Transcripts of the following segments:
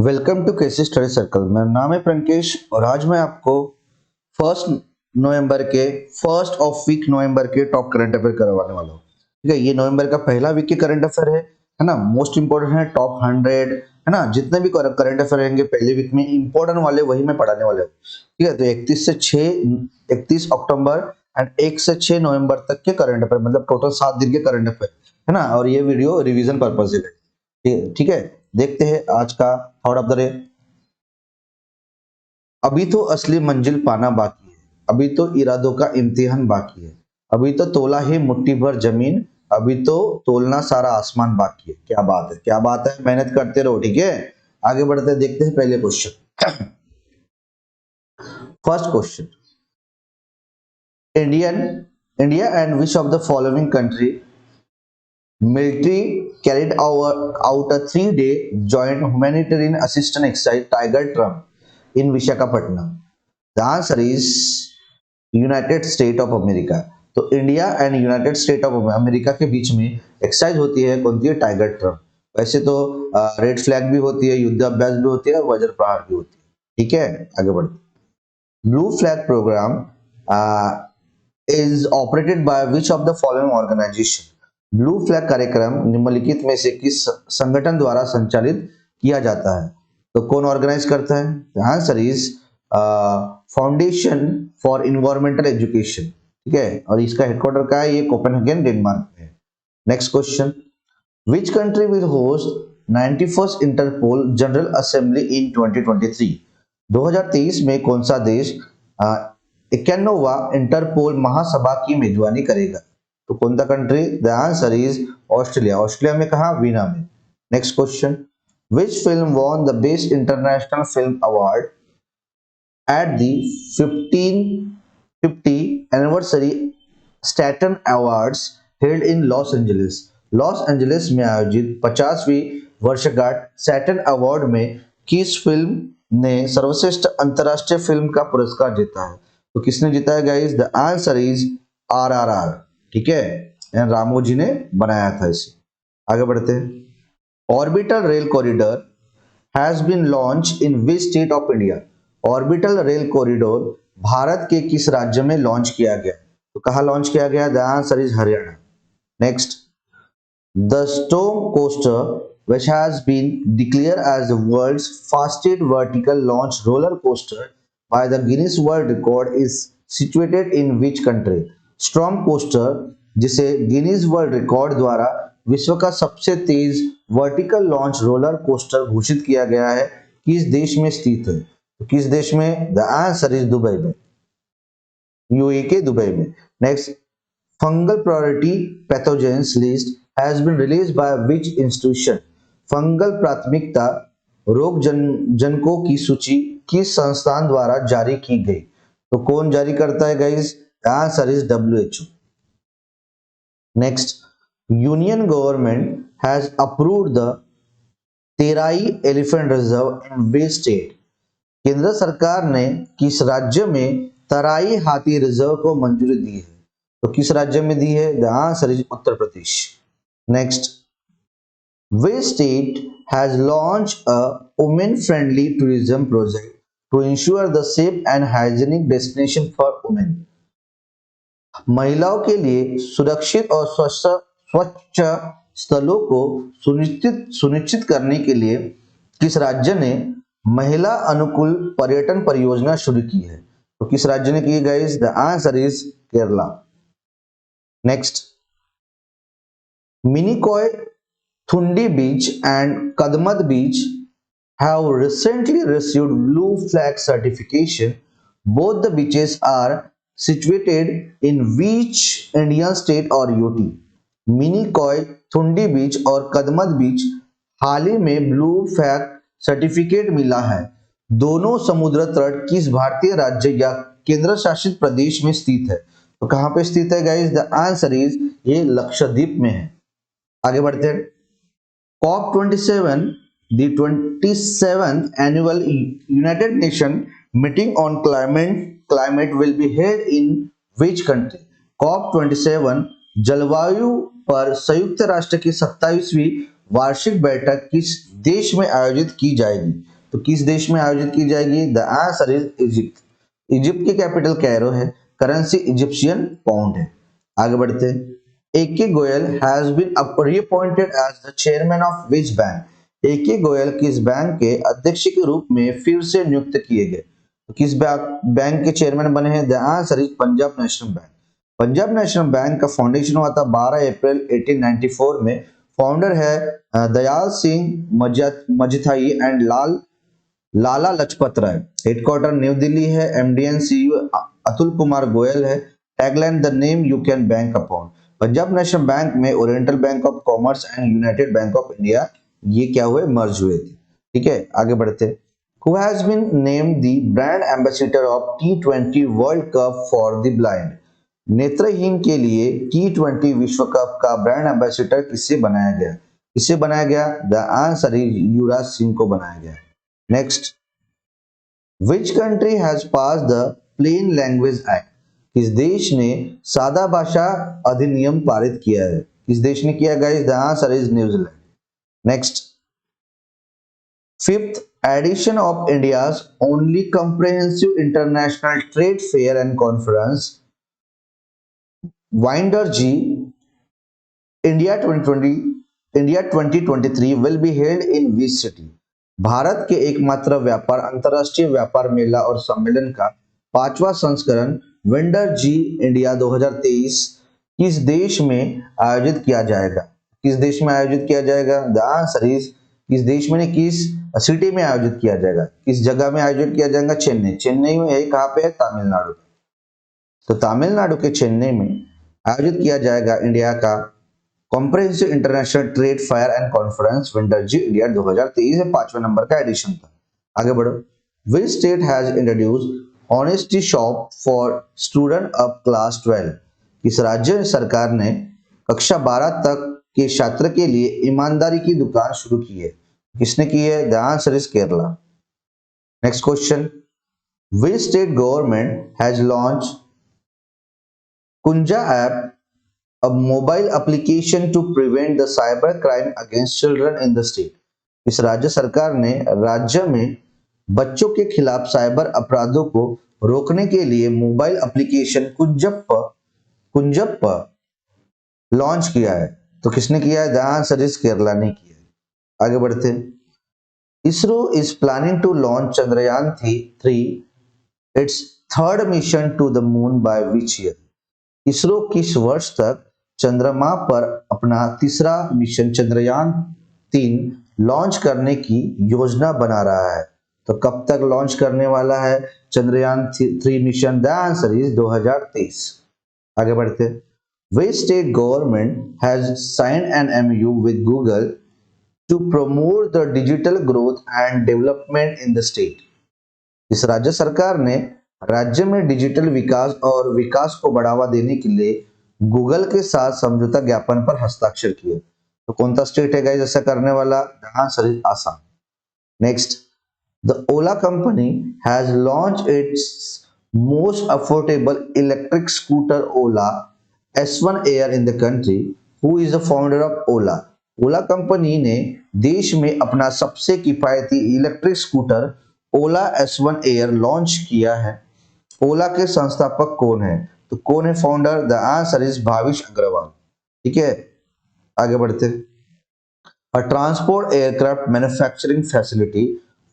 Welcome to KC study circle. मेरा नाम है प्रंकेश और आज मैं आपको फर्स्ट नवंबर के फर्स्ट ऑफ वीक नवंबर के टॉप करंट अफेयर करवाने वाला हूँ। ठीक है, ये नवंबर का पहला वीक के करंट अफेयर है ना। मोस्ट इंपोर्टेंट है, टॉप 100 है ना। जितने भी करंट अफेयर रहेंगे पहले वीक में इंपॉर्टेंट वाले वही मैं पढ़ाने वाला हूँ। ठीक है, तो 31 अक्टूबर एंड 1 से 6 नवंबर तक के करंट अफेयर, मतलब टोटल 7 दिन के करंट अफेयर है ना। और ये वीडियो रिवीजन पर्पज है। ठीक है, देखते हैं आज का थॉट ऑफ द डे। अभी तो असली मंजिल पाना बाकी है, अभी तो इरादों का इम्तिहान बाकी है, अभी तो तोला ही मुट्ठी भर जमीन, अभी तो तोलना सारा आसमान बाकी है। क्या बात है, क्या बात है, मेहनत करते रहो। ठीक है, आगे बढ़ते देखते हैं पहले question. First question, Indian India and which of the following country military carried out a 3-day joint humanitarian assistance exercise Tiger Trump in Visakhapatnam? The answer is united state of America. तो India and united state of America के बीच में exercise होती है, कौन सी है? Tiger Trump. वैसे तो रेड फ्लैग भी होती है, युद्ध अभ्यास भी होती है और वज्र प्रहार भी होती है। ठीक है, आगे बढ़ते। Blue flag programme is operated by which of the following organisation? Blue flag कार्यक्रम निम्नलिखित में से किस संगठन द्वारा संचालित किया जाता है? तो कौन ऑर्गेनाइज करता है? The answer is foundation for environmental education. ठीक है, और इसका हेडक्वार्टर का है? ये कोपेनहेगन डेनमार्क में है। Next question, which country will host 91st Interpol general assembly in 2023? 2023 में कौन सा देश 91वां इंटरपोल महासभा की मेजबानी करेगा? तो कौन सा country? The answer is Australia. Australia में कहा? वीना में। Next question, which film won the best international film award at the 1550 anniversary Saturn Awards held in Los Angeles? Los Angeles में आयोजित 50वीं वर्षगांठ सैटर्न अवार्ड में किस फिल्म ने सर्वश्रेष्ठ अंतर्राष्ट्रीय फिल्म का पुरस्कार जीता है? तो किसने जीता है guys? The answer is RRR. ठीक है, रामोजी ने बनाया था इसे। आगे बढ़ते हैं। Orbital rail corridor has been launch in which state of India? Orbital rail corridor Bharat के किस राज्य में लॉन्च किया गया? तो कहां लॉन्च किया गया? The answer is Haryana. Next, the storm coaster which has been declared as the world's fastest vertical launch roller coaster by the Guinness World Record is situated in which country? Storm coaster, जिसे Guinness world record द्वारा विश्व का सबसे तेज vertical launch roller coaster घोषित किया गया है, किस देश में स्थित है? तो किस देश में? द आंसर इज दुबई में, यूएई के दुबई में। Next, fungal priority pathogens list has been released by which institution? फंगल प्राथमिकता रोग जनकों की सूची किस संस्थान द्वारा जारी की गई? तो कौन जारी करता है guys? The answer is WHO। Next, union government has approved the Terai elephant reserve in which state? केंद्र सरकार ने किस राज्य में तराई हाथी रिजर्व को मंजूरी दी है? तो किस राज्य में दी है? The answer is Uttar Pradesh. Next, which state has launched a women-friendly tourism project to ensure the safe and hygienic destination for women? महिलाओं के लिए सुरक्षित और स्वच्छ स्थलों को सुनिश्चित करने के लिए किस राज्य ने महिला अनुकूल पर्यटन परियोजना शुरू की है? तो किस राज्य ने की है guys? The answer is Kerala. Next, Minicoy Thundi Beach and Kadmad Beach have recently received Blue Flag certification. Both the beaches are situated in which Indian state or UT? Minicoy, Thundi Beach और कदमत बीच हाल ही में ब्लू फ्लैग सर्टिफिकेट मिला है। दोनों समुद्र तट किस भारतीय राज्य या केंद्र शासित प्रदेश में स्थित है? तो कहां पे स्थित है गाइस? द आंसर इज ये लक्षद्वीप में है। आगे बढ़ते हैं। COP27, the 27th annual United Nations meeting on climate will be held in which country? COP27 जलवायु पर संयुक्त राष्ट्र की 27वीं वार्षिक बैठक किस देश में आयोजित की जाएगी? तो किस देश में आयोजित की जाएगी? The answer is Egypt. Egypt की कैपिटल कैरो है, करेंसी इजिप्शियन पाउंड है। आगे बढ़ते हैं। A K. Goyal has been reappointed as the chairman of which bank? A K. Goyal किस बैंक के अध्यक्ष के रूप में फिर से नियुक्त किए गए? तो किस बैंक के चेयरमैन बने हैं? The answer is Punjab national bank. Punjab national bank का फाउंडेशन हुआ था 12 अप्रैल 1894 में। फाउंडर है Dayal Singh Majithia and Lala Lajpat Rai. Headquarter new Delhi है। एमडी सीईओ अतुल कुमार गोयल है। Tagline the name you can bank upon. Punjab national bank में oriental bank of commerce and united bank of India ये क्या हुए? मर्ज हुए थे। ठीक है, आगे बढ़ते। Who has been named the brand ambassador of T20 world cup for the blind? नेत्रहीन के लिए T20 विश्व कप का ब्रांड एम्बेसडर किससे बनाया गया? किससे बनाया गया? The answer is Yuvraj Singh को बनाया गया। Next, which country has pass the plain language act? किस देश ने सादा भाषा अधिनियम पारित किया है? किस देश ने किया guys? The answer is New Zealand. Next, fifth edition of India's only comprehensive international trade fair and conference vendor G India 2023 will be held in which city? Bharat के एकमात्र व्यापार अंतरराष्ट्रीय व्यापार मेला और सम्मेलन का 5वां संस्करण वेंडर जी इंडिया 2023 किस देश में आयोजित किया जाएगा? किस देश में आयोजित किया जाएगा? द आंसर इज किस देश में, किस सिटी में आयोजित किया जाएगा? किस जगह में आयोजित किया जाएगा? चेन्नई। चेन्नई में है, कहाँ पे है? तमिलनाडु। तो तमिलनाडु के चेन्नई में आयोजित किया जाएगा इंडिया का comprehensive international trade fair and conference vendor G India 2023 में 5वें नंबर का एडिशन था। आगे बढ़ो। Which state has introduced honesty shop for student of class 12? किस राज्य सरकार ने कक्षा 12 तक के छात्र के लिए ईमानदारी की दुकान शुरू की है? किसने की है? The answer is Kerala. Next question, which state government has launch Kunja app, a mobile application to prevent the cyber crime against children in the state? इस राज्य सरकार ने राज्य में बच्चों के खिलाफ साइबर अपराधों को रोकने के लिए मोबाइल एप्लीकेशन कुंजप लॉन्च किया है। तो किसने किया है? द आंसर इज केरला ने किया है। आगे बढ़ते हैं। ISRO is planning to launch Chandrayaan 3 its third mission to the moon by which year? ISRO किस वर्ष तक चंद्रमा पर अपना तीसरा मिशन चंद्रयान 3 लॉन्च करने की योजना बना रहा है? तो कब तक लॉन्च करने वाला है Chandrayaan 3 mission? The answer is 2023। आगे बढ़ते। Which state government has signed an MOU with Google to promote the digital growth and development in the state? इस राज्य सरकार ने राज्य में डिजिटल विकास और विकास को बढ़ावा देने के लिए गूगल के साथ समझौता ज्ञापन पर हस्ताक्षर किए। तो कौन सा स्टेट है गाइस ऐसा करने वाला? The answer is Assam. Next, the Ola company has launch its most affordable electric scooter Ola S1 air in the country. Who is the founder of Ola? Ola company ने देश में अपना सबसे किफायती इलेक्ट्रिक स्कूटर ओला S1 air launch किया है। ओला के संस्थापक कौन है? तो कौन है founder? The answer is Bhavish Aggarwal. ठीक है, आगे बढ़ते। A transport aircraft manufacturing facility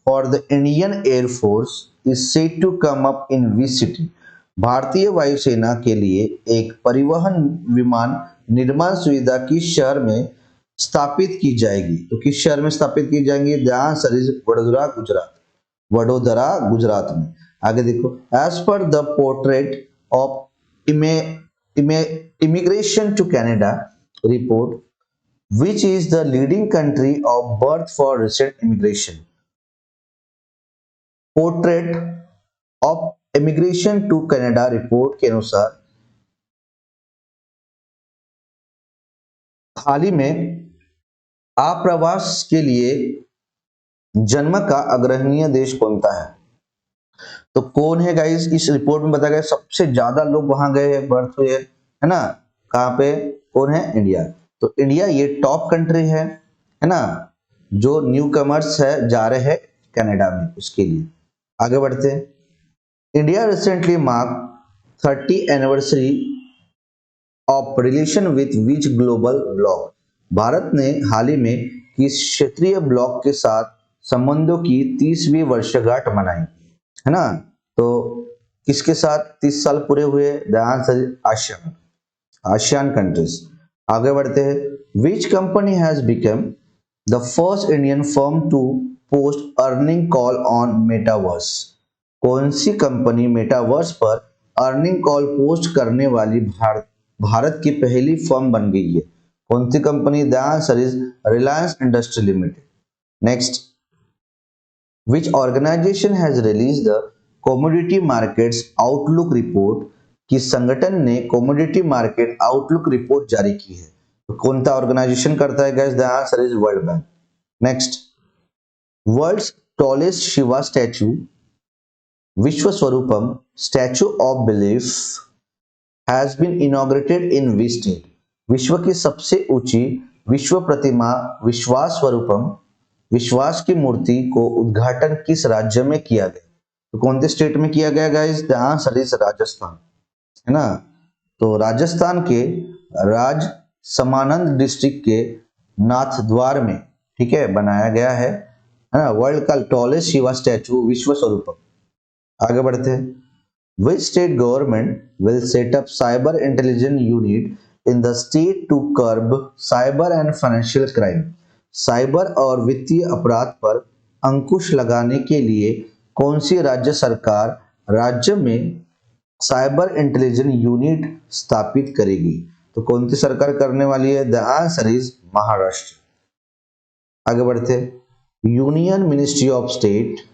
for the Indian air force is set to come up in which city? भारतीय वायुसेना के लिए एक परिवहन विमान निर्माण सुविधा किस शहर में स्थापित की जाएगी? तो किस शहर में स्थापित की जाएंगी? The answer is Vadodara, Gujarat. Vadodara, Gujarat में। आगे देखो। As per the portrait of immigration to Canada report, which is the leading country of birth for recent immigration? Portrait of immigration to Canada report के अनुसार हाल ही में आप्रवास के लिए जन्म का अग्रहणीय देश कौन सा है? तो कौन है गाइस? इस रिपोर्ट में बताया गया सबसे ज्यादा लोग वहां गए हैं, बर्थ हुए, है ना? कहां पे? कौन है? इंडिया। तो इंडिया ये टॉप कंट्री है। है ना, जो न्यू कमर्स है जा रहे हैं कनाडा में, उसके लिए। आगे बढ़ते हैं। India recently mark 30 anniversary of relation with which global block. Bharat ने हाल ही में किस क्षेत्रीय ब्लॉक के साथ संबंधों की 30वीं वर्षगांठ मनाई, है ना। तो किसके साथ 30 साल पूरे हुए? The answer is ASEAN, ASEAN countries. आगे बढ़ते हैं। Which company has become the first Indian firm to post earning call on metaverse. कौन सी कंपनी मेटावर्स पर अर्निंग कॉल पोस्ट करने वाली भारत की पहली फर्म बन गई है? कौन सी company? The answer is Reliance industry limited. Next, which organization has released the commodity markets outlook report? किस संगठन ने commodity market outlook report जारी की है? तो कौन सा ऑर्गेनाइजेशन करता है guys? The answer is world bank. Next, world's tallest Shiva statue Vishwa Swaroopam statue of belief has been inaugurated in which state. विश्व की सबसे ऊंची विश्व प्रतिमा विश्वास स्वरूपम, विश्वास की मूर्ति को उद्घाटन किस राज्य में किया गया? तो कौन से स्टेट में किया गया guys? The answer is Rajasthan, है ना। तो राजस्थान के राज समानंद डिस्ट्रिक्ट के नाथद्वार में, ठीक है, बनाया गया है ना, वर्ल्ड का टॉलेस्ट शिवा स्टैचू विश्व स्वरूपम। आगे बढ़ते हैं। Which state government will set up cyber intelligence unit in the state to curb cyber and financial crime? Cyber और वित्तीय अपराध पर अंकुश लगाने के लिए कौन सी राज्य सरकार राज्य में साइबर इंटेलिजेंस यूनिट स्थापित करेगी? तो कौन सी सरकार करने वाली है? The answer is Maharashtra. आगे बढ़ते। Union ministry of state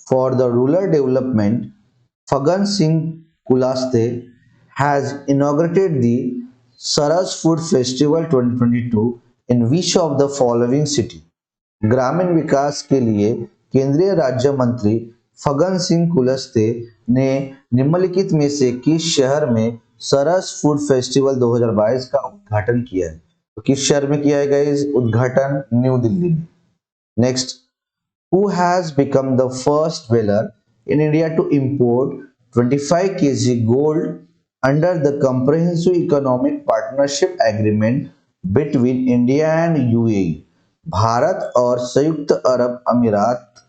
for the rural development Fagan Singh Kulaste has inaugurated the Saras Food Festival 2022 in which of the following city? ग्रामीण विकास के लिए केंद्रीय राज्य मंत्री फगन सिंह कुलस्ते ने निम्नलिखित में से किस शहर में सरस फूड फेस्टिवल 2022 का उद्घाटन किया है? तो किस शहर में किया है गाइस उद्घाटन? न्यू दिल्ली में। Next, who has become the first dweller in India to import 25 kg gold under the Comprehensive Economic Partnership Agreement between India and UAE? Bharat और संयुक्त अरब अमीरात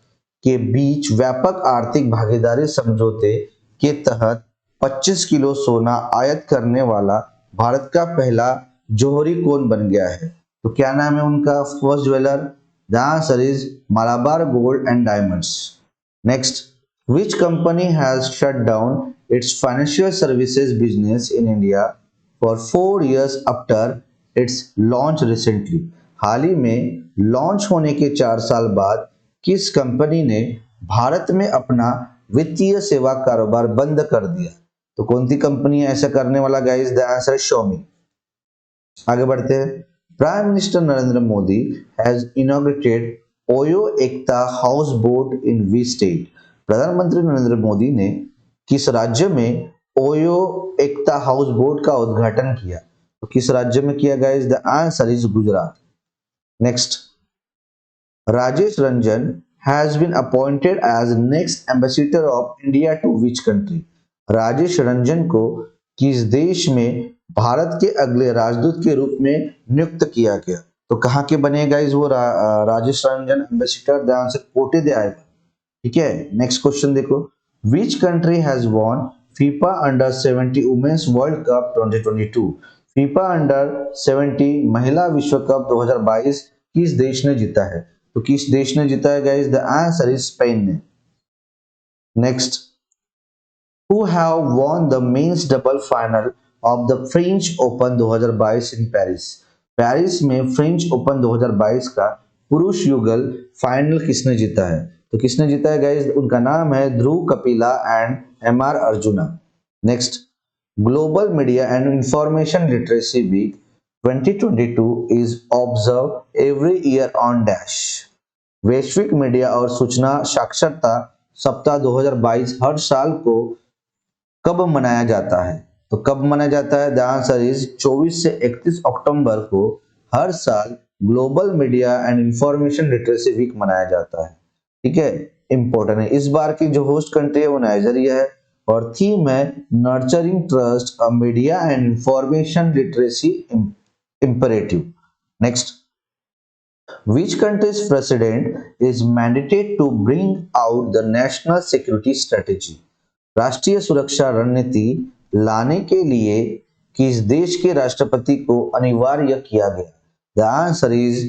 के बीच व्यापक आर्थिक भागीदारी समझौते के तहत 25 किलो सोना आयात करने वाला भारत का पहला जौहरी कौन बन गया है? तो क्या नाम है उनका first jeweller? The answer is Malabar Gold and Diamonds. Next, which company has shut down its financial services business in India for 4 years after its launch recently? हाल ही में लॉन्च होने के 4 साल बाद किस कंपनी ने भारत में अपना वित्तीय सेवा कारोबार बंद कर दिया? तो कौन सी कंपनी है ऐसा करने वाला guys? The answer is Xiaomi। आगे बढ़ते हैं। Prime minister Narendra Modi has inaugurated OYO Ekta house boat in which state? प्रधानमंत्री नरेंद्र मोदी ने किस राज्य में ओयो एकता हाउस बोट का उद्घाटन किया? तो किस राज्य में किया guys? The answer is Gujarat. Next, Rajesh Ranjan has been appointed as next ambassador of India to which country? Rajesh Ranjan को किस देश में भारत के अगले राजदूत के रूप में नियुक्त किया गया? तो कहाँ के बने गाइस वो Rajesh Ranjan ambassador? The answer कोटे दे आएगा, ठीक है। नेक्स्ट क्वेश्चन देखो। Which country has won FIFA under 70 women's world cup 2022? FIFA under 70 महिला विश्व कप 2022 किस देश ने जीता है? तो किस देश ने जीता है guys? The answer is Spain ने। Next, who have won the men's double final of the French Open 2022 in Paris? Paris में फ्रेंच ओपन 2022 का पुरुष युगल फाइनल किसने जीता है? तो किसने जीता है गाइस? उनका नाम है Dhruv Kapila and MR Arjuna. Next, global media and information literacy week 2022 is observe every year on dash. वैश्विक मीडिया और सूचना साक्षरता सप्ताह 2022 हर साल को कब मनाया जाता है? तो कब मनाया जाता है? द आंसर इज 24 से 31 अक्टूबर को हर साल global media and information literacy week मनाया जाता है। ठीक है, इंपॉर्टेंट है। इस बार की जो होस्ट कंट्री है वो नाइजीरिया है और थीम है nurturing trust a media and information literacy imperative. Next, which country's president is mandated to bring out the national security strategy? राष्ट्रीय सुरक्षा रणनीति लाने के लिए किस देश के राष्ट्रपति को अनिवार्य किया गया? The answer is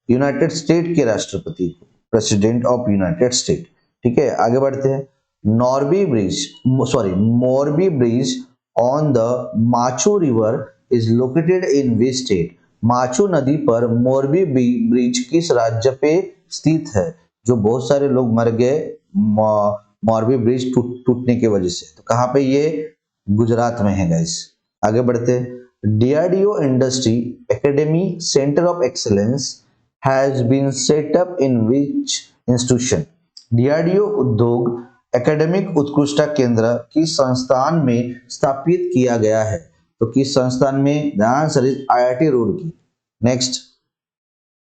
United state के राष्ट्रपति को, प्रेसिडेंट ऑफ यूनाइटेड स्टेट। ठीक है, आगे बढ़ते हैं। Morbi bridge on the Machu river is located in which state? Machu नदी पर मोरबी ब्रिज किस राज्य पे स्थित है? जो बहुत सारे लोग मर गए मोरबी ब्रिज टूटने की वजह से, तो कहाँ पे? ये गुजरात में है गाइस। आगे बढ़ते, DRDO industry academy centre of excellence has been set up in which institution? DRDO उद्योग एकेडमिक उत्कृष्टता केंद्र किस संस्थान में स्थापित किया गया है? तो किस संस्थान में? The answer is IIT Roorkee. Next,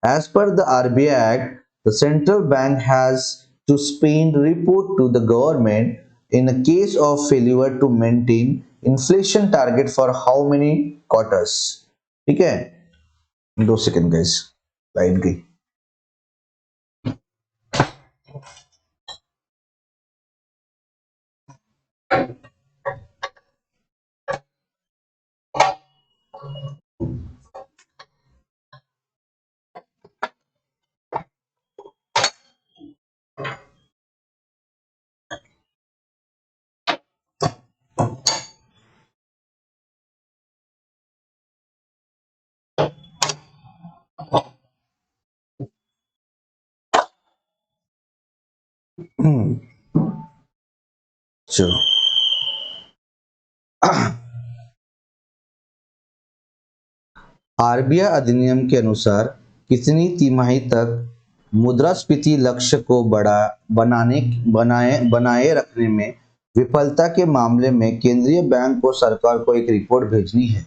as per the RBI Act, the central bank has to spend report to the government in a case of failure to maintain inflation target for how many quarters? ठीक है, 2 second guys, light गई। चलो, RBI अधिनियम के अनुसार कितनी तिमाही तक मुद्रास्फीति लक्ष्य को बनाए रखने में विफलता के मामले में केंद्रीय बैंक को सरकार को एक रिपोर्ट भेजनी है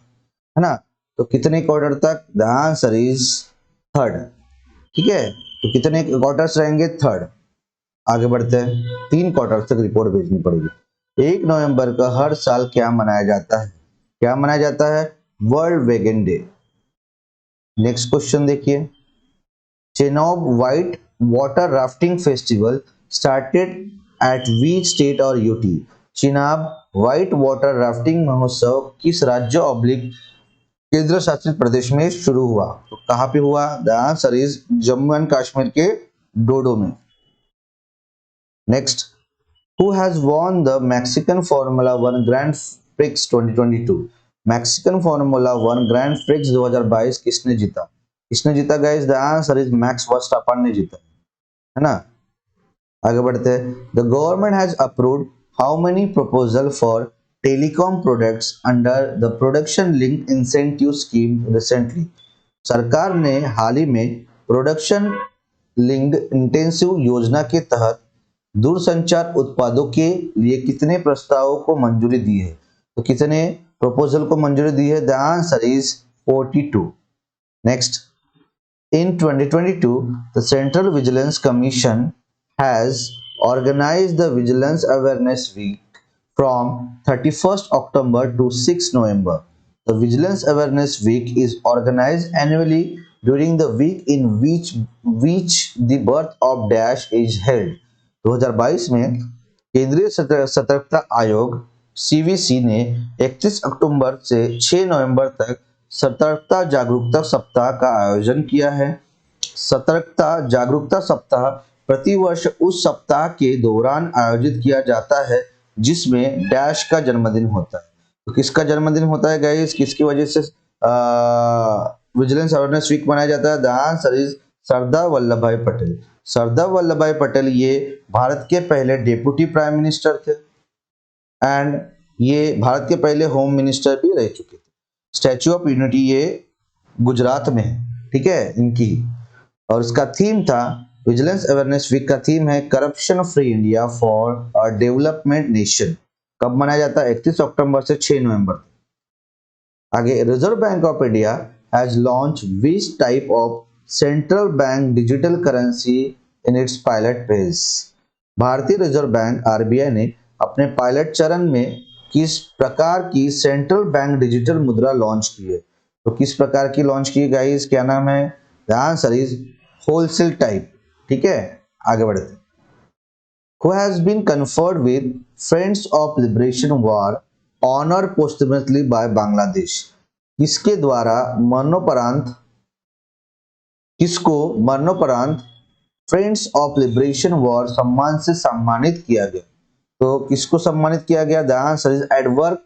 ना? तो कितने क्वार्टर तक? The answer is third. ठीक है, तो कितने क्वार्टर्स रहेंगे? थर्ड। आगे बढ़ते हैं, 3 क्वार्टर तक रिपोर्ट भेजनी पड़ेगी। 1 नवंबर का हर साल क्या मनाया जाता है? क्या मनाया जाता है? World vegan day. Next question देखिए, Chenab white water rafting festival started at which state और UT? Chenab white water rafting महोत्सव किस राज्य ऑब्लिक केंद्र शासित प्रदेश में शुरू हुआ? तो कहां पे हुआ? The answer is Jammu and Kashmir के डोडो में। Next, who has won the Mexican formula 1 grand prix 2022? Mexican formula 1 grand prix 2022 किसने जीता? किसने जीता guys? The answer is max Verstappen ने जीता, है ना? आगे बढ़ते हैं, the government has approved how many proposal for telecom products under the production link incentive scheme recently? सरकार ने हाल ही में प्रोडक्शन लिंक्ड इंटेंसिव योजना के तहत दूरसंचार उत्पादों के लिए कितने प्रस्तावों को मंजूरी दी है? तो कितने प्रपोजल को मंजूरी दी है? The answer is 42। Next, in 2022 the Central Vigilance Commission has organized the Vigilance Awareness Week from 31st October to 6 November. The Vigilance Awareness Week is organized annually during the week in which the birth of dash is held. 2022 में केंद्रीय सतर्कता आयोग CVC ने 31 अक्टूबर से 6 नवंबर तक सतर्कता जागरूकता सप्ताह का आयोजन किया है। सतर्कता जागरूकता सप्ताह प्रतिवर्ष उस सप्ताह के दौरान आयोजित किया जाता है जिसमें डैश का जन्मदिन होता है। तो किसका जन्मदिन होता है गाइस? किसकी वजह से विजिलेंस अवेयरनेस वीक मनाया जाता है? The answer is Sardar Vallabh भाई पटेल। सरदार वल्लभ भाई पटेल ये भारत के पहले डेप्यूटी प्राइम मिनिस्टर थे एंड ये भारत के पहले होम मिनिस्टर भी रह चुके थे। स्टैच्यू ऑफ यूनिटी ये गुजरात में है, ठीक है, इनकी। और उसका थीम था, विजिलेंस अवेयरनेस वीक का थीम है corruption free India for a development nation. कब मनाया जाता है? 31 अक्टूबर से 6 नवंबर। आगे, reserve bank of India has launch which type of central bank digital currency in its pilot phase. भारतीय रिजर्व बैंक आरबीआई ने अपने पायलट चरण में किस प्रकार की सेंट्रल बैंक डिजिटल मुद्रा लॉन्च की है? तो किस प्रकार की लॉन्च की गाइस, क्या नाम है? The answer is wholesale type. ठीक है, आगे बढ़ते। Who has been conferred with Friends of Liberation War honor posthumously by Bangladesh? किसके द्वारा मरणोपरांत किसको मरणोपरांत फ्रेंड्स ऑफ लिबरेशन वॉर सम्मान से सम्मानित किया गया? तो किसको सम्मानित किया गया? The answer is Edward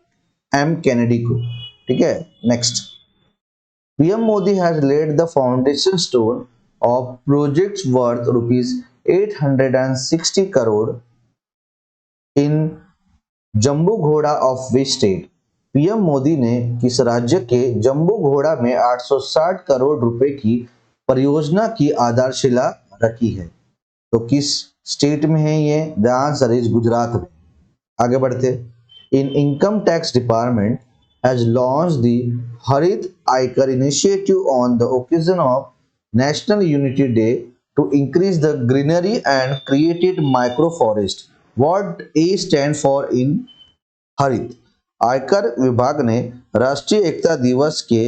M Kennedy को। ठीक है, next. PM Modi has laid the foundation stone of projects worth rupees 860 crore in Jambughoda of which state? PM Modi ने किस राज्य के जम्बू घोड़ा में 860 करोड़ रुपए की परियोजना की आधारशिला रखी है? तो किस स्टेट में है ये? द आंसर इज गुजरात में। आगे बढ़ते। इन income tax department has launch the हरित आयकर initiative on the occasion of national unity day to increase the greenery and created micro forest. What A stand for in हरित? आयकर विभाग ने राष्ट्रीय एकता दिवस के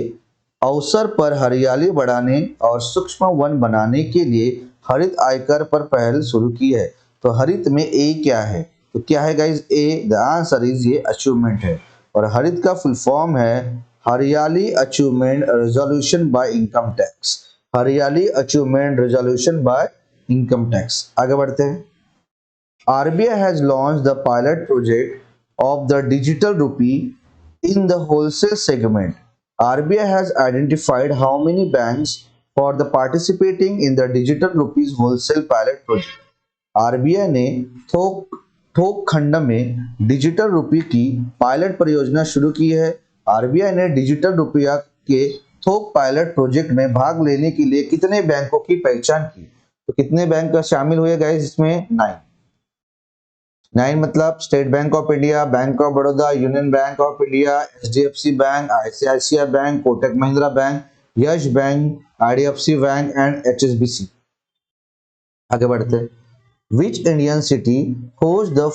अवसर पर हरियाली बढ़ाने और सूक्ष्म वन बनाने के लिए हरित आयकर पर पहल शुरू की है। तो हरित में ए क्या है? तो क्या है guys? A. The answer is ये अचीवमेंट है, और हरित का फुल फॉर्म है हरियाली achievement resolution by income tax. हरियाली achievement resolution by income tax. आगे बढ़ते हैं। RBI has launch the pilot project of the digital rupee in the wholesale segment. RBI has identified how many banks for the participating in the digital rupees wholesale pilot project. RBI ने थोक खंड में digital रुपये की pilot परियोजना शुरू की है। आरबीआई ने डिजिटल रुपया के थोक पायलट प्रोजेक्ट में भाग लेने के लिए कितने बैंकों की पहचान की? तो कितने बैंक शामिल हुए गाइस इसमें? 9 मतलब state bank of India, bank of Baroda, union bank of India, HDFC bank, ICICI bank, Kotak Mahindra bank, Yash bank, IDFC bank and HSBC. आगे बढ़ते। Which Indian city hosts the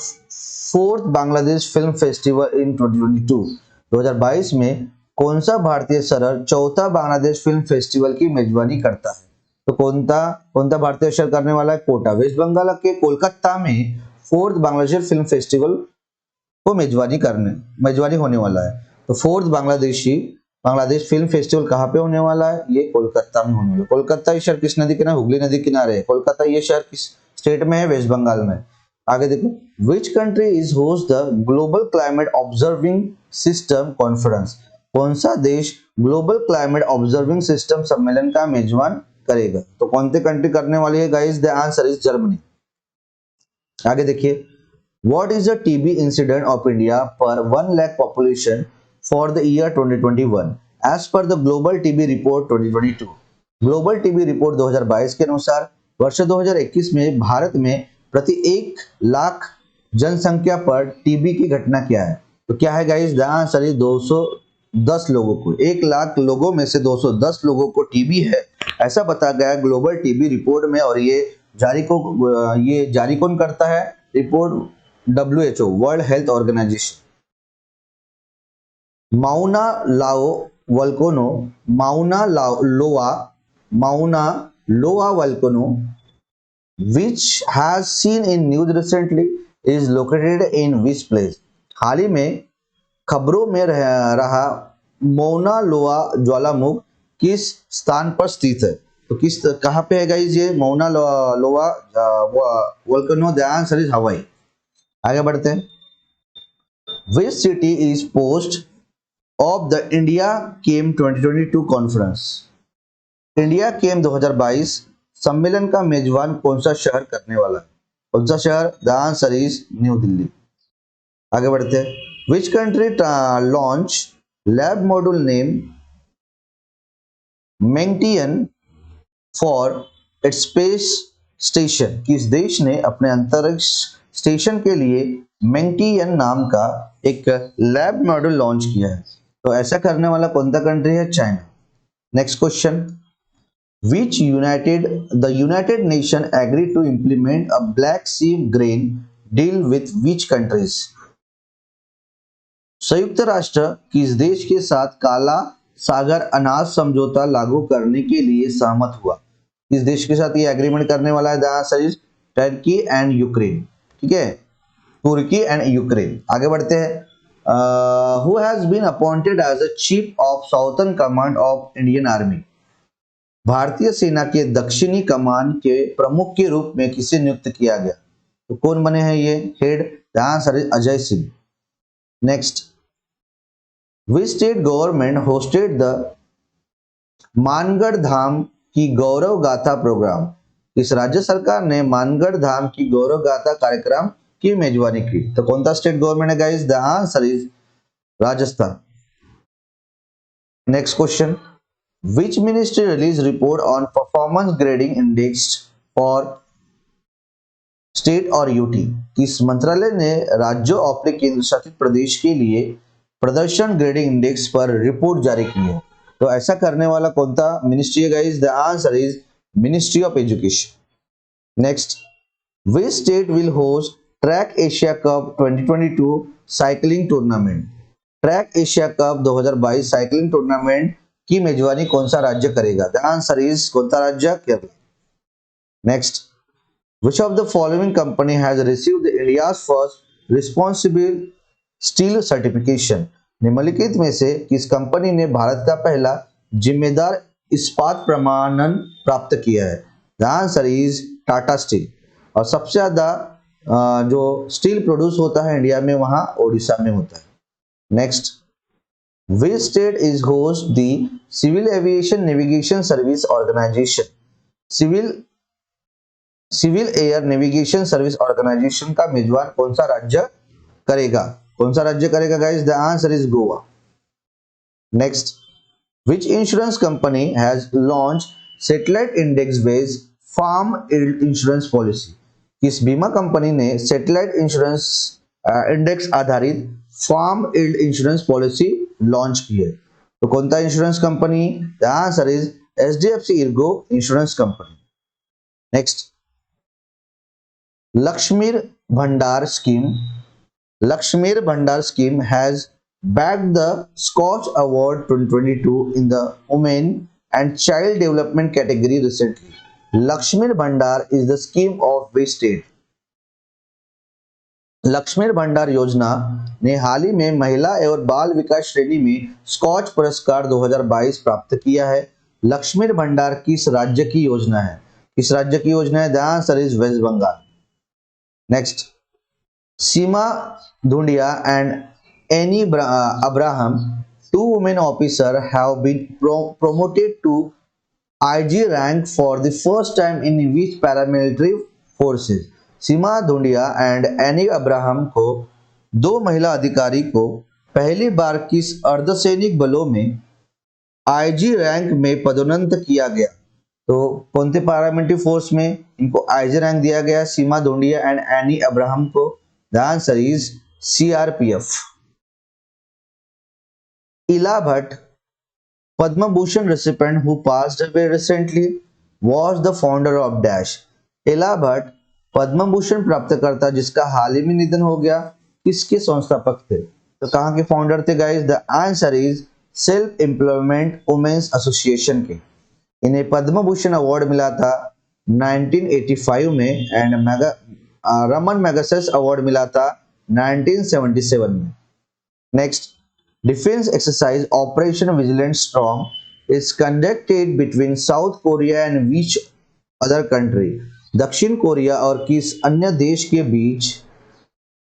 fourth Bangladesh Film Festival in 2022? 2022 में कौन सा भारतीय शहर चौथा Bangladesh film festival की मेजबानी करता है? तो कौन सा भारतीय शहर करने वाला है? कोटा। वेस्ट बंगाल के कोलकाता में फोर्थ बांग्लादेश फिल्म फेस्टिवल को मेजबानी होने वाला है। तो फोर्थ बांग्लादेश फिल्म फेस्टिवल कहाँ पे होने वाला है? ये कोलकाता में होने वाला है। कोलकाता ये शहर किस नदी किनारे? हुगली नदी किनारे है। कोलकाता ये शहर किस स्टेट में है? वेस्ट बंगाल में। आगे देखो। Which country is host the global climate observing system conference? कौन सा देश ग्लोबल क्लाइमेट ऑब्जर्विंग सिस्टम सम्मेलन का मेजबान करेगा? तो कौन सी कंट्री करने वाली है guys? The answer is Germany. आगे देखिए। What is the TB incident of India per 1 lakh population for the year 2021 as per the Global TB Report 2022? Global TB report 2022 के अनुसार वर्ष 2021 में भारत में प्रति 1 लाख जनसंख्या पर टीबी की घटना क्या है? तो क्या है गाइस? द आंसर इज 210 लोगों को। 1 लाख लोगों में से 210 लोगों को टीबी है, ऐसा बताया गया ग्लोबल टीबी रिपोर्ट में। और ये जारी कौन करता है report? WHO, world health organisation. Mauna Loa volcano which has seen in news recently is located in which place? हाल ही में खबरों में रहा मौना लोआ ज्वालामुख किस स्थान पर स्थित है? तो कहाँ पे है गाइस ये मौना लोआ वोल्केनो? द आंसर इज हवाई। आगे बढ़ते हैं। Which city is post of the India Came 2022 conference? India came 2022 सम्मेलन का मेजबान कौन सा शहर करने वाला है? कौन सा शहर? The answer is new Delhi. आगे बढ़ते हैं। Which country launch lab module name Mengtian for its space station? किस देश ने अपने अंतरिक्ष स्टेशन के लिए मेंटियन नाम का एक लैब मॉड्यूल लॉन्च किया है? तो ऐसा करने वाला कौन सा कंट्री है? China. Next question. which the United Nation agreed to implement a Black Sea grain deal with which countries? संयुक्त राष्ट्र किस देश के साथ काला सागर अनाज समझौता लागू करने के लिए सहमत हुआ? किस देश के साथ ये एग्रीमेंट करने वाला है? The answer is Turkey and Ukraine. ठीक है, तुर्की एंड यूक्रेन। आगे बढ़ते हैं। Who has been appointed as a chief of southern command of Indian army? भारतीय सेना के दक्षिणी कमान के प्रमुख के रूप में किसे नियुक्त किया गया? तो कौन बने हैं ये head? The answer is Ajay Singh. Next, which state government hosted the Mangarh Dham की गौरव गाथा प्रोग्राम? इस राज्य सरकार ने मानगढ़ धाम की गौरव गाथा कार्यक्रम की मेजबानी की? तो कौन सा स्टेट गवर्नमेंट है guys? The answer is Rajasthan. Next question, which ministry released report on performance grading index for state और यूटी? किस मंत्रालय ने राज्यों और केंद्र शासित प्रदेश के लिए प्रदर्शन ग्रेडिंग इंडेक्स पर रिपोर्ट जारी की है? तो ऐसा करने वाला कौन सा मिनिस्ट्री है guys? The answer is ministry of education. Next, which state will host track Asia cup 2022 cycling tournament? Track Asia cup 2022 cycling tournament की मेजबानी कौन सा राज्य करेगा? द आंसर इज कौन सा राज्य? Kerala. Next, which of the following company has received India's first responsible steel certification? निम्नलिखित में से किस कंपनी ने भारत का पहला जिम्मेदार इस्पात प्रमाणन प्राप्त किया है? The answer is Tata steel. और सबसे ज्यादा जो स्टील प्रोड्यूस होता है इंडिया में वहां ओडिशा में होता है। Next, which state is host the civil aviation navigation service organisation? Civil air navigation service organisation का मेजबान कौन सा राज्य करेगा? कौन सा राज्य करेगा guys? The answer is Goa. Next, which insurance company has launch satellite index based farm yield insurance policy? किस बीमा कंपनी ने सैटेलाइट इंश्योरेंस इंडेक्स आधारित farm yield insurance policy launch की है? तो कौन सा insurance company? The answer is HDFC ERGO insurance company. Next, Lakshmir Bhandar scheme has bagged the Scotch Award 2022 in the Women and Child Development category recently. लक्ष्मीर भंडार is the scheme of which state? लक्ष्मीर भंडार योजना ने हाल ही में महिला एवं बाल विकास श्रेणी में स्कॉच पुरस्कार 2022 प्राप्त किया है। लक्ष्मीर भंडार किस राज्य की योजना है? किस राज्य की योजना है? The answer is west Bengal. Next, Seema Dhundiya and Annie Abraham, two women officers, have been promoted to IG rank for the first time in which paramilitary forces? Seema Dhundiya and Annie Abraham को दो महिला अधिकारी को पहली बार किस अर्धसैनिक बलों में आईजी रैंक में पदोन्नत किया गया? तो कौन से पैरामिलिट्री फोर्स में इनको आईजी रैंक दिया गया? सीमा धुंडिया एंड एनी अब्राहम को? The answer is CRPF। Ela Bhatt, Padma Bhushan recipient who passed away recently, was the founder of Dash। एला भट्ट पद्म भूषण प्राप्तकर्ता जिसका हाल ही में निधन हो गया, किसके संस्थापक थे? तो कहाँ के फाउंडर थे guys? The answer is self employment women's association के। इन्हें पद्म भूषण अवार्ड मिला था 1985 में एंड रमन मैगसेस अवार्ड मिला था 1977 में। Next, defence exercise operation vigilant storm is conducted between South Korea and which other country? दक्षिण कोरिया और किस अन्य देश के बीच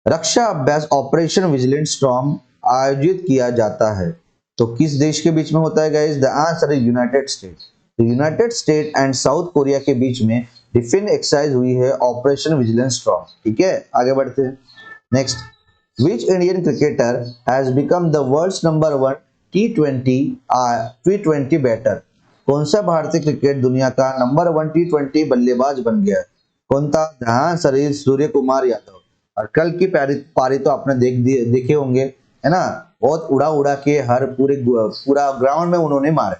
रक्षा अभ्यास ऑपरेशन विजिलेंट स्टॉर्म आयोजित किया जाता है? तो किस देश के बीच में होता है guys? The answer is united states. तो united state and south Korea के बीच में डिफेंस एक्सरसाइज हुई है ऑपरेशन विजिलेंट स्टॉर्म। ठीक है, आगे बढ़ते हैं। Next, which Indian cricketer has become the world's #1 T20 batter? कौन सा भारतीय क्रिकेट दुनिया का नंबर 1 T20 बल्लेबाज बन गया है? कौन था? The answer is Surya Kumar Yadav. और कल की पारी तो आपने देखे होंगे, है ना? बहुत उड़ा के हर पूरा ग्राउंड में उन्होंने मारे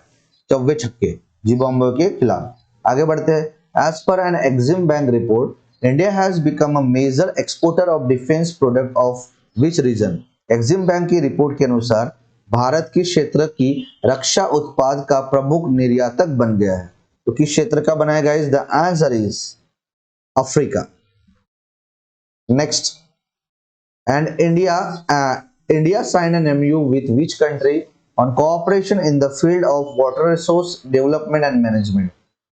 चौके छक्के। जिम्बाब्वे के खिलाफ। आगे बढ़ते हैं। As per an Exim bank report, India has become a major exporter of defence product of which region. Exim bank की रिपोर्ट के अनुसार भारत किस क्षेत्र की रक्षा उत्पाद का प्रमुख निर्यातक बन गया है? तो किस क्षेत्र का बनाया guys? The answer is Africa. Next, and India signed an MOU with which country on cooperation in the field of water resource development and management?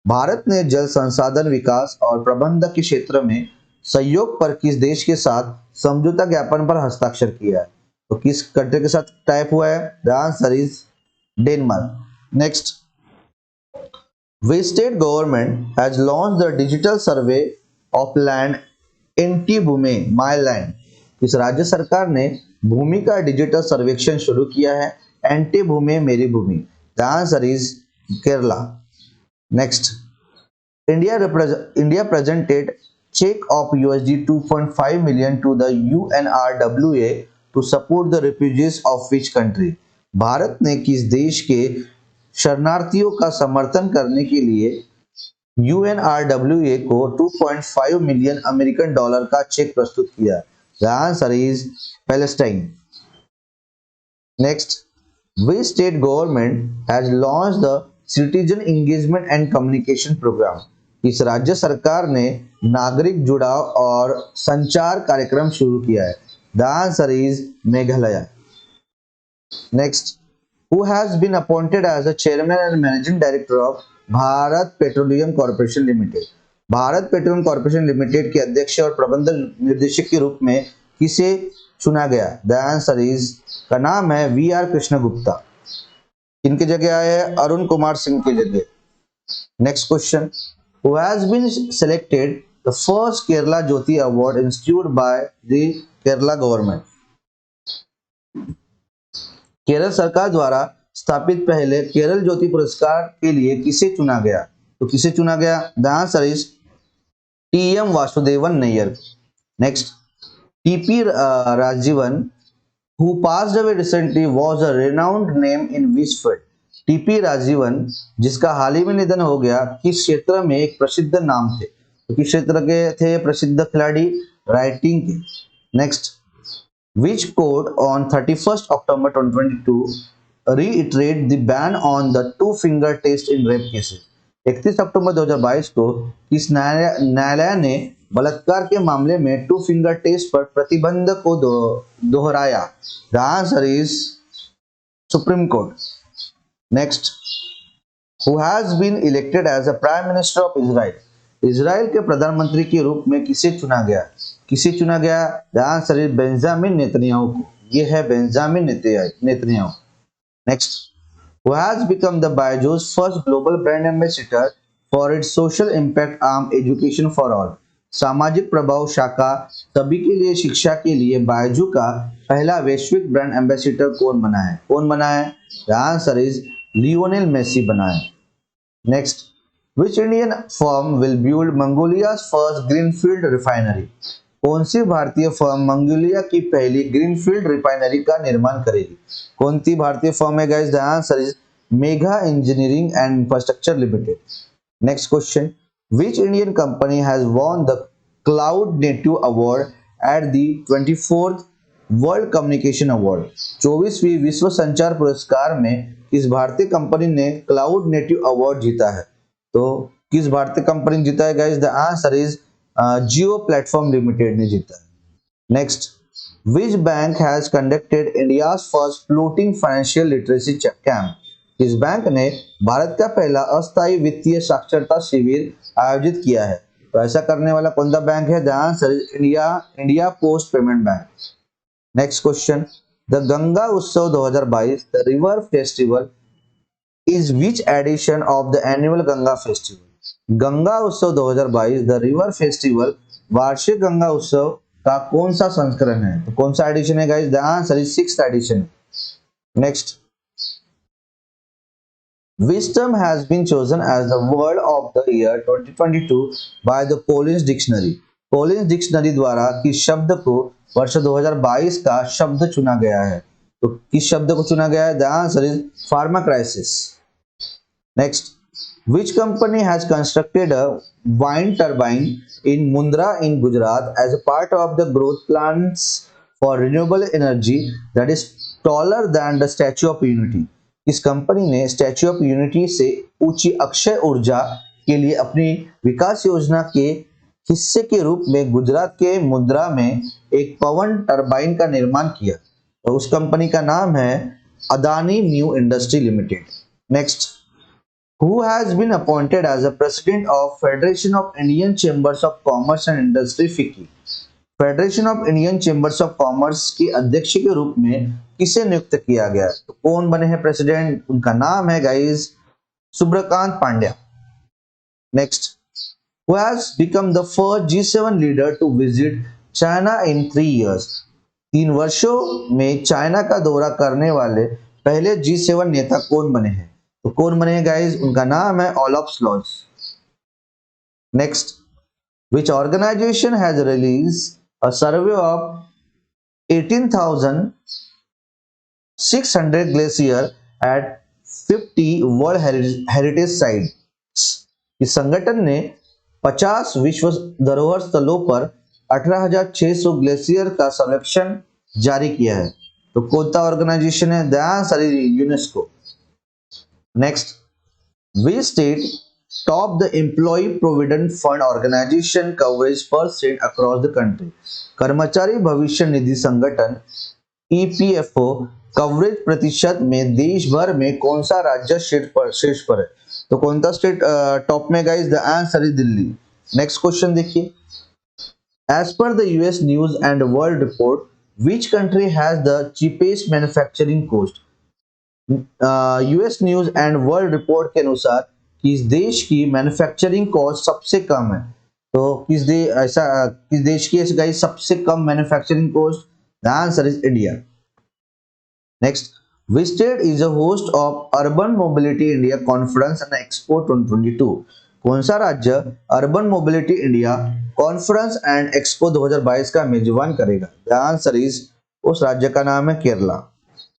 Bharat ने जल संसाधन विकास और प्रबंधन के क्षेत्र में सहयोग पर किस देश के साथ समझौता ज्ञापन पर हस्ताक्षर किया है? तो किस कंट्री के साथ टाइप हुआ है? The answer is Denmark. Next, which state government has launched the digital survey of land anti Bhoomi my land? इस राज्य सरकार ने भूमि का डिजिटल सर्वेक्षण शुरू किया है। एंटी भूमि मेरी भूमि। The answer is Kerala. Next, India presented check of USD 2.5 million to the UNRWA to support the refugees of which country? Bharat ने किस देश के शरणार्थियों का समर्थन करने के लिए UNRWA को 2.5 मिलियन अमेरिकन डॉलर का चेक प्रस्तुत किया? The answer is Palestine. Next, which state government has launched the citizen engagement and communication program? इस राज्य सरकार ने नागरिक जुड़ाव और संचार कार्यक्रम शुरू किया है। The answer is Meghalaya. Next, who has been appointed as a chairman and managing director of Bharat petroleum corporation limited? Bharat petroleum corporation limited के अध्यक्ष और प्रबंधन निर्देशक के रूप में किसे चुना गया? द आंसर इज का नाम है VR कृष्ण गुप्ता। इनकी जगह आए हैं अरुण कुमार सिंह की जगह। Next question, who has been selected the first Kerala Jyoti Award instituted by the Kerala government? Kerala सरकार द्वारा स्थापित पहले केरल ज्योति पुरस्कार के लिए किसे चुना गया? तो किसे चुना गया? The answer is TM Vasudevan Nair. Next, TP Rajeevan who passed away recently was a renowned name in which field? TP Rajeevan जिसका हाल ही में निधन हो गया, किस क्षेत्र में एक प्रसिद्ध नाम थे? तो किस क्षेत्र के थे प्रसिद्ध खिलाड़ी? राइटिंग के। Next, which court on 31st October 2022 reiterate the ban on the two finger test in rape cases? 31 अक्टूबर 2022 को किस न्यायालय ने बलात्कार के मामले में टू फिंगर टेस्ट पर प्रतिबंध को दोहराया? The answer is supreme court. Next, who has been elected as a prime minister of Israel? Israel के प्रधानमंत्री के रूप में किसे चुना गया? किसे चुना गया? The answer is Benjamin Netanyahu को। ये है Benjamin Netanyahu. Next, who has become the Byju's first global brand ambassador for its social impact arm Education for All? सामाजिक प्रभाव शाखा सभी के लिए शिक्षा के लिए बायजू का पहला वैश्विक ब्रांड एम्बेसडर कौन बना है? कौन बना है? The answer is Lionel Messi बना है। Next, which Indian firm will build Mongolia's first greenfield refinery? कौन सी भारतीय फर्म मंगोलिया की पहली ग्रीनफील्ड रिफाइनरी का निर्माण करेगी? कौन सी भारतीय फर्म है guys? The answer is mega engineering and infrastructure limited. Next question, which Indian company has won the Cloud Native Award at the 24th world communication award? 24वीं विश्व संचार पुरस्कार में किस भारतीय कंपनी ने क्लाउड नेटिव अवार्ड जीता है? तो किस भारतीय कंपनी ने जीता है guys? The answer is Jio platform limited ने जीता है। Next, which bank has conducted India's first floating financial literacy camp? इस बैंक ने भारत का पहला अस्थायी वित्तीय साक्षरता शिविर आयोजित किया है। तो ऐसा करने वाला कौन सा बैंक है? The answer is India post payment bank. Next question, the Ganga उत्सव 2022 the river festival is which edition of the annual Ganga festival? Ganga उत्सव 2022 द रिवर फेस्टिवल वार्षिक गंगा उत्सव का कौन सा संस्करण है? तो कौन सा एडिशन है guys? The answer is 6th edition. Next, which term has been chosen as the word of the year 2022 by the Collins Dictionary? Collins Dictionary द्वारा किस शब्द को वर्ष 2022 का शब्द चुना गया है? तो किस शब्द को चुना गया है? The answer is pharma crisis. Next, Which company has constructed a wind turbine in Mundra in Gujarat as a part of the growth plans for renewable energy that is taller than the Statue of Unity? इस company ने statue of unity से ऊंची अक्षय ऊर्जा के लिए अपनी विकास योजना के हिस्से के रूप में गुजरात के मुंद्रा में एक पवन टरबाइन का निर्माण किया। तो उस कंपनी का नाम है Adani new industry limited. Next, who has been appointed as the president of Federation of Indian Chambers of Commerce and Industry FICCI? Federation of Indian chambers of commerce की अध्यक्ष के रूप में किसे नियुक्त किया गया? तो कौन बने हैं प्रेसिडेंट? उनका नाम है guys Subhrakant Pandya. Next, who has become the first G7 leader to visit China in 3 years? 3 वर्षों में चाइना का दौरा करने वाले पहले G7 नेता कौन बने हैं? तो कौन बने हैं गाइस? उनका नाम है Olaf Scholz. Next, which organization has released a survey of 18,600 glacier at 50 world heritage sites? इस संगठन ने 50 विश्व धरोहर स्थलों पर 18,600 ग्लेशियर का सर्वेक्षण जारी किया है। तो कौन सा ऑर्गेनाइजेशन है? UNESCO. Next, which state top the employee provident fund organization coverage percent across the country? कर्मचारी भविष्य निधि संगठन ईपीएफओ कवरेज प्रतिशत में देश भर में कौन सा राज्य शीर्ष पर है? तो कौन सा स्टेट टॉप में guys? The answer is Delhi. Next question देखिए, as per the US news and world report which country has the cheapest manufacturing cost? US news and world report के अनुसार किस देश की मैन्युफैक्चरिंग कॉस्ट सबसे कम है? तो किस देश की गाइस सबसे कम manufacturing cost? The answer is India. Next, which state is a host of Urban Mobility India Conference and Expo 2022? कौन सा राज्य urban mobility India conference and expo 2022 का मेजबान करेगा? द आंसर इज, उस राज्य का नाम है केरला।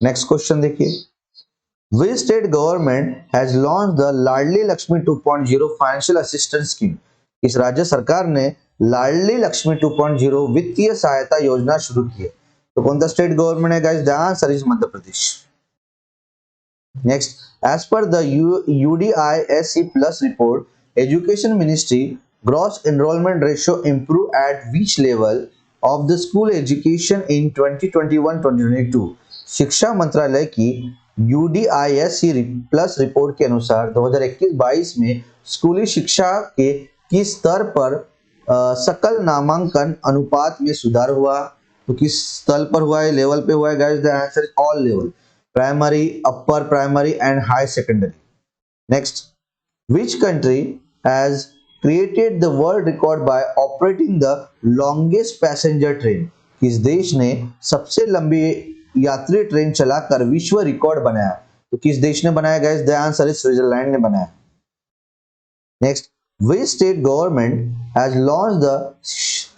नेक्स्ट क्वेश्चन देखिए, which state government has launched the Ladli Lakshmi 2.0 financial assistance scheme? इस राज्य सरकार ने लाडली लक्ष्मी 2.0 वित्तीय सहायता योजना शुरू की है। तो कौन सा स्टेट गवर्नमेंट है guys? The answer is Madhya Pradesh. Next, as per the UDISC plus report, education ministry gross enrolment ratio improve at which level of the school education in 2021-2022? शिक्षा मंत्रालय की UDISC प्लस रिपोर्ट के अनुसार 2021-22 में स्कूली शिक्षा के किस स्तर पर सकल नामांकन अनुपात में सुधार हुआ? तो किस स्तर पर हुआ है? लेवल पे हुआ है guys. The answer is all level, primary, upper primary and high secondary. Next, which country has created the world record by operating the longest passenger train? किस देश ने सबसे लंबी यात्री ट्रेन चलाकर विश्व रिकॉर्ड बनाया? तो किस देश ने बनाया guys? The answer is Switzerland ने बनाया। Next, which state government has launched the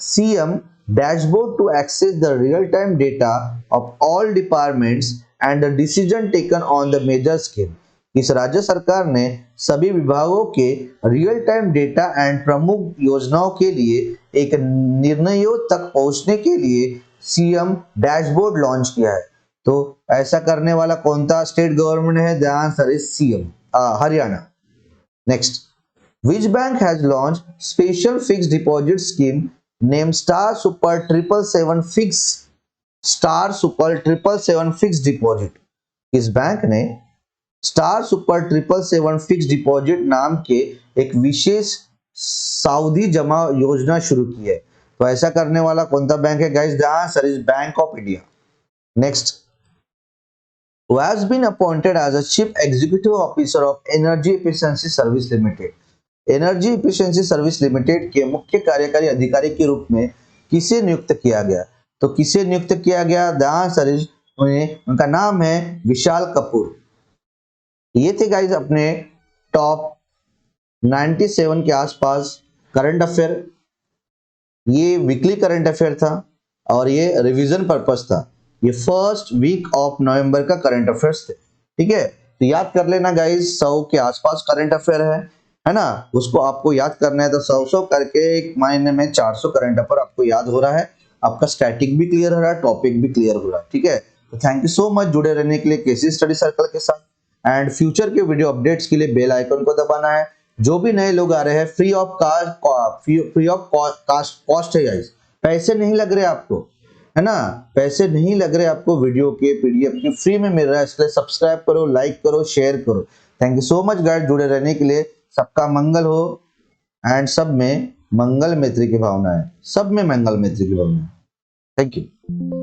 CM dashboard to access the real-time data of all departments and the decision taken on the major scheme? इस राज्य सरकार ने सभी विभागों के रियल टाइम डेटा एंड प्रमुख योजनाओं के लिए एक निर्णयों तक पहुंचने के लिए सीएम डैशबोर्ड लॉन्च किया है। तो ऐसा करने वाला कौन सा स्टेट गवर्नमेंट है? The answer is CM, Haryana. Next, which bank has launched special fixed deposit scheme named Star Super 777 fixed deposit? इस बैंक ने स्टार सुपर 777 फिक्स डिपॉजिट नाम के एक विशेष सावधि जमा योजना शुरू की है। तो ऐसा करने वाला कौन सा बैंक है guys? The answer is bank of India. Next, who has been appointed as a chief executive officer of Energy Efficiency Service Limited? Energy efficiency service limited के मुख्य कार्यकारी अधिकारी के रूप में किसे नियुक्त किया गया? तो किसे नियुक्त किया गया? द आंसर इज, उनका नाम है विशाल कपूर। ये थे गाइज अपने टॉप 97 के आसपास करंट अफेयर। ये वीकली करंट अफेयर था और ये रिवीजन पर्पस था। ये फर्स्ट वीक ऑफ नवंबर का करंट अफेयर्स थे, ठीक है। तो याद कर लेना गाइज, 100 के आसपास करंट अफेयर है। है ना। उसको आपको याद करना है, तो 100 करके एक महीने में 400 करंट अफेयर आपको याद हो रहा है, आपका स्टैटिक भी क्लियर हो रहा है, टॉपिक भी क्लियर हो रहा है। ठीक है, तो थैंक यू सो मच जुड़े रहने के लिए केसी स्टडी सर्कल के साथ। एंड फ्यूचर के वीडियो अपडेट्स के लिए बेल आइकन को दबाना है। जो भी नए लोग आ रहे हैं, फ्री ऑफ कॉस्ट है गाइस, पैसे नहीं लग रहे आपको, है ना, पैसे नहीं लग रहे आपको, वीडियो के पीडीएफ की फ्री में मिल रहा है, इसलिए सब्सक्राइब करो, लाइक करो, शेयर करो। Thank you so much guys जुड़े रहने के लिए। सबका मंगल हो एंड सब में मंगल मैत्री की भावना है, सब में मंगल मैत्री की भावना है। Thank you.